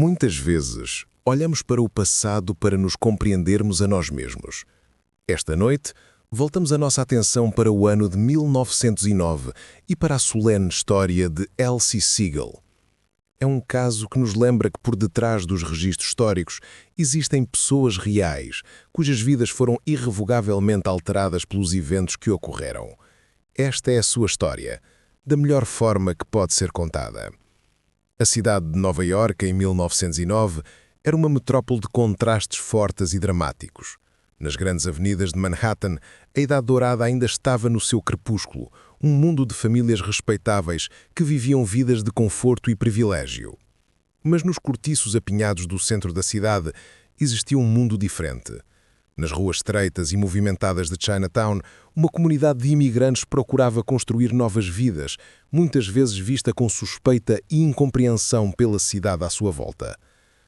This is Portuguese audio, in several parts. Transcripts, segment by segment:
Muitas vezes, olhamos para o passado para nos compreendermos a nós mesmos. Esta noite, voltamos a nossa atenção para o ano de 1909 e para a solene história de Elsie Siegel. É um caso que nos lembra que por detrás dos registros históricos existem pessoas reais, cujas vidas foram irrevogavelmente alteradas pelos eventos que ocorreram. Esta é a sua história, da melhor forma que pode ser contada. A cidade de Nova Iorque, em 1909, era uma metrópole de contrastes fortes e dramáticos. Nas grandes avenidas de Manhattan, a Idade Dourada ainda estava no seu crepúsculo, um mundo de famílias respeitáveis que viviam vidas de conforto e privilégio. Mas nos cortiços apinhados do centro da cidade existia um mundo diferente. Nas ruas estreitas e movimentadas de Chinatown, uma comunidade de imigrantes procurava construir novas vidas, muitas vezes vista com suspeita e incompreensão pela cidade à sua volta.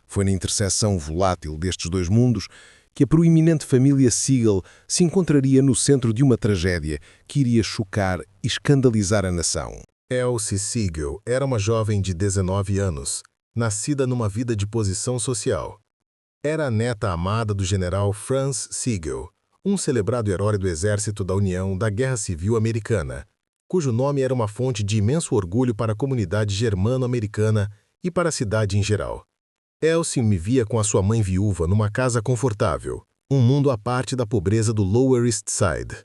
Foi na interseção volátil destes dois mundos que a proeminente família Siegel se encontraria no centro de uma tragédia que iria chocar e escandalizar a nação. Elsie Siegel era uma jovem de 19 anos, nascida numa vida de posição social. Era a neta amada do general Franz Siegel, um celebrado herói do Exército da União da Guerra Civil Americana, cujo nome era uma fonte de imenso orgulho para a comunidade germano-americana e para a cidade em geral. Elsie vivia com a sua mãe viúva numa casa confortável, um mundo à parte da pobreza do Lower East Side.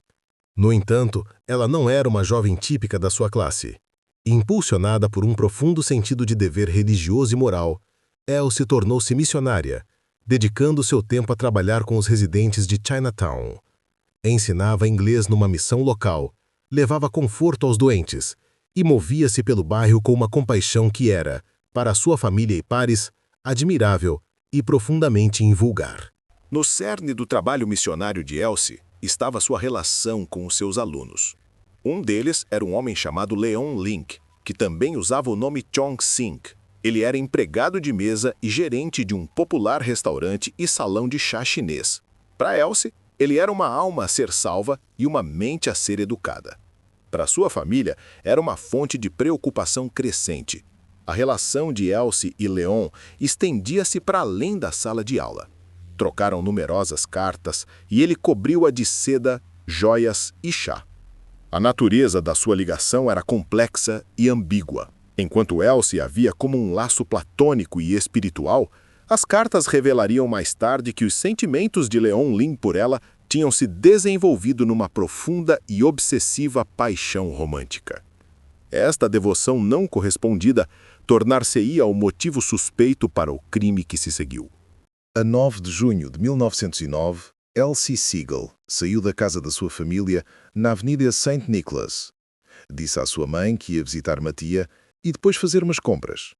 No entanto, ela não era uma jovem típica da sua classe. Impulsionada por um profundo sentido de dever religioso e moral, Elsie tornou-se missionária, dedicando seu tempo a trabalhar com os residentes de Chinatown. Ensinava inglês numa missão local, levava conforto aos doentes e movia-se pelo bairro com uma compaixão que era, para sua família e pares, admirável e profundamente invulgar. No cerne do trabalho missionário de Elsie estava sua relação com os seus alunos. Um deles era um homem chamado Leon Link, que também usava o nome Chong Sing. Ele era empregado de mesa e gerente de um popular restaurante e salão de chá chinês. Para Elsie, ele era uma alma a ser salva e uma mente a ser educada. Para sua família, era uma fonte de preocupação crescente. A relação de Elsie e Leon estendia-se para além da sala de aula. Trocaram numerosas cartas e ele cobriu-a de seda, joias e chá. A natureza da sua ligação era complexa e ambígua. Enquanto Elsie a via como um laço platônico e espiritual, as cartas revelariam mais tarde que os sentimentos de Leon Lin por ela tinham se desenvolvido numa profunda e obsessiva paixão romântica. Esta devoção não correspondida tornar-se-ia o motivo suspeito para o crime que se seguiu. A 9 de junho de 1909, Elsie Siegel saiu da casa da sua família na Avenida St. Nicholas. Disse à sua mãe que ia visitar uma tia e depois fazer umas compras.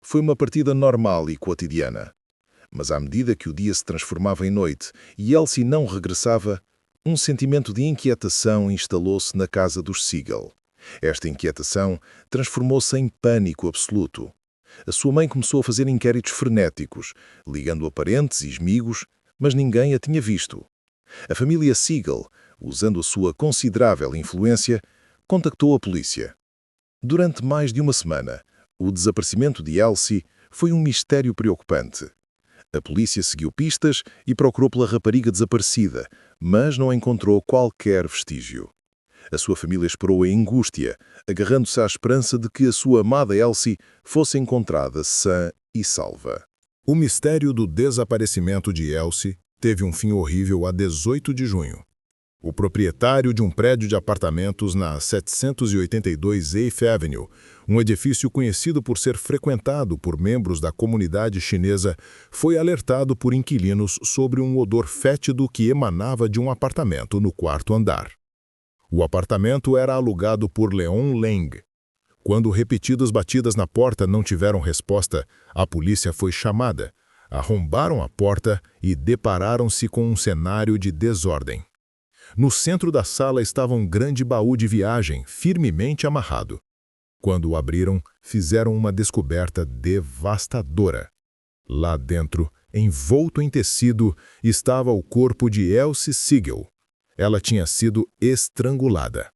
Foi uma partida normal e cotidiana. Mas à medida que o dia se transformava em noite e Elsie não regressava, um sentimento de inquietação instalou-se na casa dos Siegel. Esta inquietação transformou-se em pânico absoluto. A sua mãe começou a fazer inquéritos frenéticos, ligando a parentes e amigos, mas ninguém a tinha visto. A família Siegel, usando a sua considerável influência, contactou a polícia. Durante mais de uma semana, o desaparecimento de Elsie foi um mistério preocupante. A polícia seguiu pistas e procurou pela rapariga desaparecida, mas não encontrou qualquer vestígio. A sua família esperou em angústia, agarrando-se à esperança de que a sua amada Elsie fosse encontrada sã e salva. O mistério do desaparecimento de Elsie teve um fim horrível a 18 de junho. O proprietário de um prédio de apartamentos na 782 Eighth Avenue, um edifício conhecido por ser frequentado por membros da comunidade chinesa, foi alertado por inquilinos sobre um odor fétido que emanava de um apartamento no quarto andar. O apartamento era alugado por Leon Leng. Quando repetidas batidas na porta não tiveram resposta, a polícia foi chamada. Arrombaram a porta e depararam-se com um cenário de desordem. No centro da sala estava um grande baú de viagem, firmemente amarrado. Quando o abriram, fizeram uma descoberta devastadora. Lá dentro, envolto em tecido, estava o corpo de Elsie Siegel. Ela tinha sido estrangulada.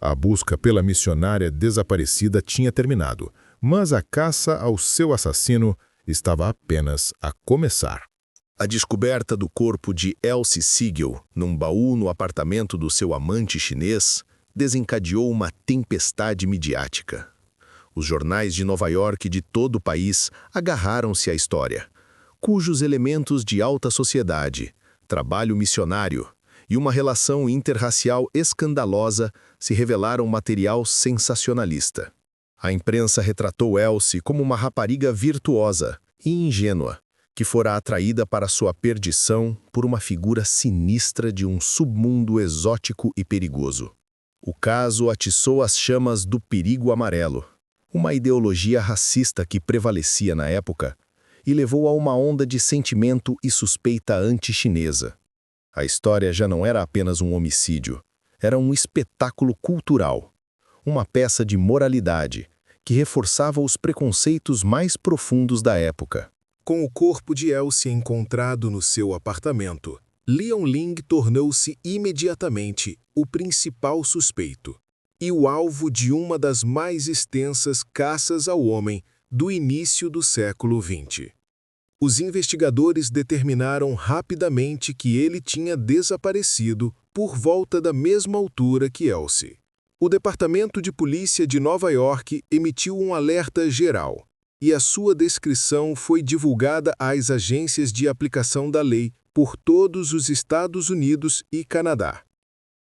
A busca pela missionária desaparecida tinha terminado, mas a caça ao seu assassino estava apenas a começar. A descoberta do corpo de Elsie Siegel num baú no apartamento do seu amante chinês desencadeou uma tempestade midiática. Os jornais de Nova York e de todo o país agarraram-se à história, cujos elementos de alta sociedade, trabalho missionário e uma relação interracial escandalosa se revelaram material sensacionalista. A imprensa retratou Elsie como uma rapariga virtuosa e ingênua, que fora atraída para sua perdição por uma figura sinistra de um submundo exótico e perigoso. O caso atiçou as chamas do perigo amarelo, uma ideologia racista que prevalecia na época, e levou a uma onda de sentimento e suspeita anti-chinesa. A história já não era apenas um homicídio, era um espetáculo cultural, uma peça de moralidade que reforçava os preconceitos mais profundos da época. Com o corpo de Elsie encontrado no seu apartamento, Leon Ling tornou-se imediatamente o principal suspeito e o alvo de uma das mais extensas caças ao homem do início do século XX. Os investigadores determinaram rapidamente que ele tinha desaparecido por volta da mesma altura que Elsie. O Departamento de Polícia de Nova York emitiu um alerta geral, e a sua descrição foi divulgada às agências de aplicação da lei por todos os Estados Unidos e Canadá.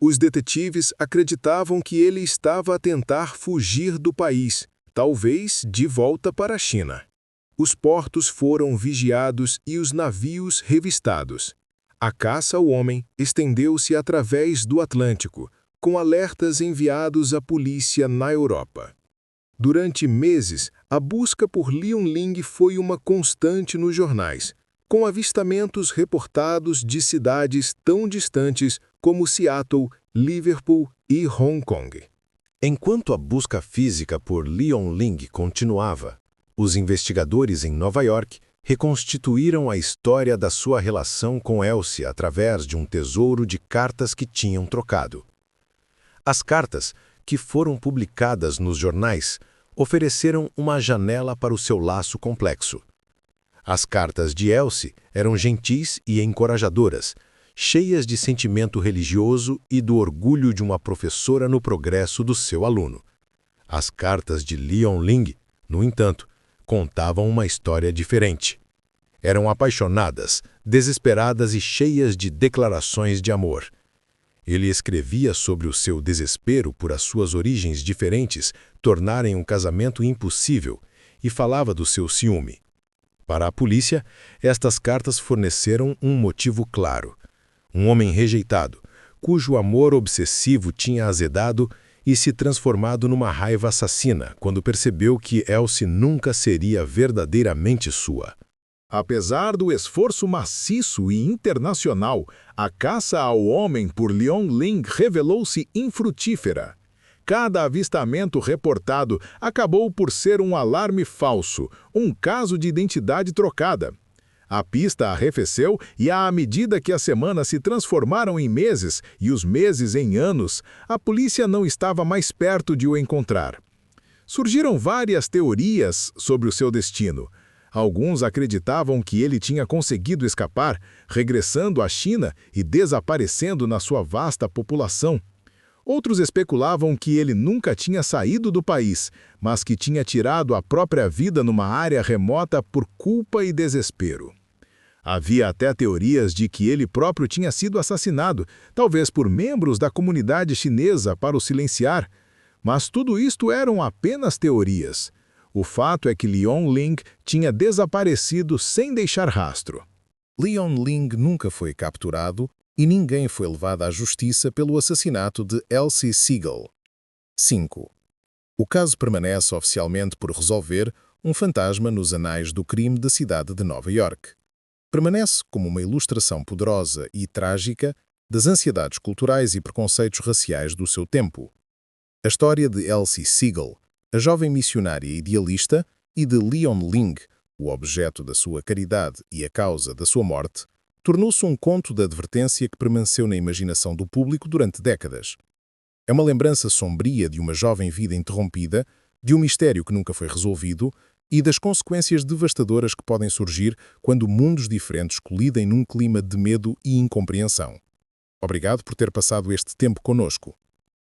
Os detetives acreditavam que ele estava a tentar fugir do país, talvez de volta para a China. Os portos foram vigiados e os navios revistados. A caça ao homem estendeu-se através do Atlântico, com alertas enviados à polícia na Europa. Durante meses, a busca por Leon Ling foi uma constante nos jornais, com avistamentos reportados de cidades tão distantes como Seattle, Liverpool e Hong Kong. Enquanto a busca física por Leon Ling continuava, os investigadores em Nova York reconstituíram a história da sua relação com Elsie através de um tesouro de cartas que tinham trocado. As cartas, que foram publicadas nos jornais, ofereceram uma janela para o seu laço complexo. As cartas de Elsie eram gentis e encorajadoras, cheias de sentimento religioso e do orgulho de uma professora no progresso do seu aluno. As cartas de Leon Ling, no entanto, contavam uma história diferente. Eram apaixonadas, desesperadas e cheias de declarações de amor. Ele escrevia sobre o seu desespero por as suas origens diferentes tornarem um casamento impossível e falava do seu ciúme. Para a polícia, estas cartas forneceram um motivo claro. Um homem rejeitado, cujo amor obsessivo tinha azedado e se transformado numa raiva assassina quando percebeu que Elsie nunca seria verdadeiramente sua. Apesar do esforço maciço e internacional, a caça ao homem por Leon Ling revelou-se infrutífera. Cada avistamento reportado acabou por ser um alarme falso, um caso de identidade trocada. A pista arrefeceu e, à medida que as semanas se transformaram em meses e os meses em anos, a polícia não estava mais perto de o encontrar. Surgiram várias teorias sobre o seu destino. Alguns acreditavam que ele tinha conseguido escapar, regressando à China e desaparecendo na sua vasta população. Outros especulavam que ele nunca tinha saído do país, mas que tinha tirado a própria vida numa área remota por culpa e desespero. Havia até teorias de que ele próprio tinha sido assassinado, talvez por membros da comunidade chinesa para o silenciar. Mas tudo isto eram apenas teorias. O fato é que Leon Ling tinha desaparecido sem deixar rastro. Leon Ling nunca foi capturado e ninguém foi levado à justiça pelo assassinato de Elsie Siegel. 5. O caso permanece oficialmente por resolver um fantasma nos anais do crime da cidade de Nova York. Permanece como uma ilustração poderosa e trágica das ansiedades culturais e preconceitos raciais do seu tempo. A história de Elsie Siegel, a jovem missionária idealista, e de Leon Ling, o objeto da sua caridade e a causa da sua morte, tornou-se um conto de advertência que permaneceu na imaginação do público durante décadas. É uma lembrança sombria de uma jovem vida interrompida, de um mistério que nunca foi resolvido e das consequências devastadoras que podem surgir quando mundos diferentes colidem num clima de medo e incompreensão. Obrigado por ter passado este tempo conosco.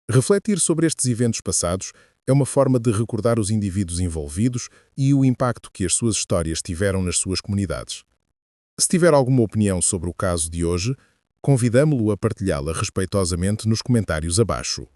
Refletir sobre estes eventos passados é uma forma de recordar os indivíduos envolvidos e o impacto que as suas histórias tiveram nas suas comunidades. Se tiver alguma opinião sobre o caso de hoje, convidamo-lo a partilhá-la respeitosamente nos comentários abaixo.